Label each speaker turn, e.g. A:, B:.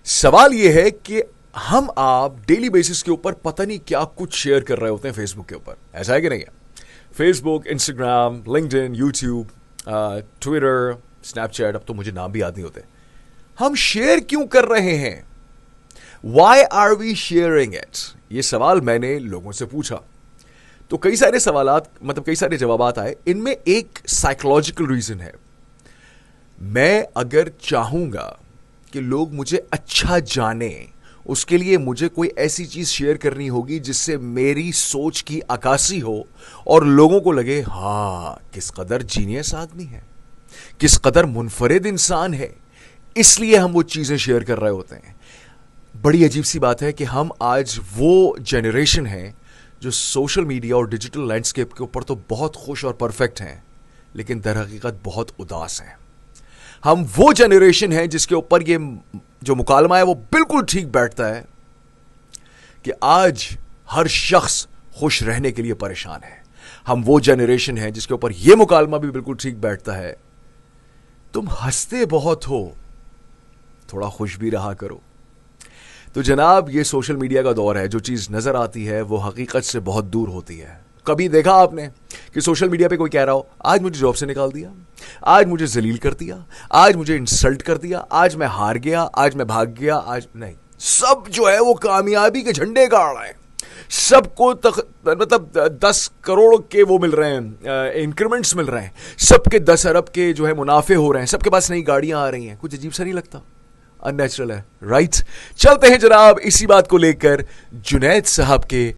A: सवाल यह है कि हम आप डेली बेसिस के ऊपर पता नहीं क्या कुछ शेयर कर रहे होते हैं फेसबुक के ऊपर। ऐसा है कि नहीं है? Facebook, Instagram, LinkedIn, YouTube, Twitter, Snapchat, अब तो मुझे नाम भी याद नहीं होते। हम शेयर क्यों कर रहे हैं? Why are we sharing it? ये सवाल मैंने लोगों से पूछा तो कई सारे सवालात मतलब कई सारे जवाबात आए। इनमें एक साइकोलॉजिकल रीजन है। मैं अगर चाहूंगा कि लोग मुझे अच्छा जाने, उसके लिए मुझे कोई ऐसी चीज शेयर करनी होगी जिससे मेरी सोच की अक्कासी हो और लोगों को लगे हां किस कदर जीनियस आदमी है, किस कदर मुनफरिद इंसान है। इसलिए हम वो चीजें शेयर कर रहे होते हैं। बड़ी अजीब सी बात है कि हम आज वो जनरेशन है जो सोशल मीडिया और डिजिटल लैंडस्केप के ऊपर तो बहुत खुश और परफेक्ट हैं, लेकिन दर हकीकत बहुत उदास हैं। हम वो जनरेशन है जिसके ऊपर ये जो मुकालमा है वो बिल्कुल ठीक बैठता है कि आज हर शख्स खुश रहने के लिए परेशान है। हम वो जनरेशन है जिसके ऊपर यह मुकालमा भी बिल्कुल ठीक बैठता है, तुम हंसते बहुत हो, थोड़ा खुश भी रहा करो। तो जनाब, ये सोशल मीडिया का दौर है। जो चीज नजर आती है वो हकीकत से बहुत दूर होती है। कभी देखा आपने कि सोशल मीडिया पे कोई कह रहा हो आज मुझे जॉब से निकाल दिया, आज मुझे जलील कर दिया, आज मुझे इंसल्ट कर दिया, आज मैं हार गया, आज मैं भाग गया, आज नहीं। सब जो है वो कामयाबी के झंडे गाड़ रहे हैं। सबको मतलब 10 करोड़ के वो मिल रहे हैं, इंक्रीमेंट्स मिल रहे हैं, सबके 10 अरब के जो है मुनाफे हो रहे हैं, सबके पास नई गाड़ियां आ रही हैं। कुछ अजीब सा नहीं लगता? अननेचुरल है, राइट? चलते हैं जनाब इसी बात को लेकर जुनैद साहब के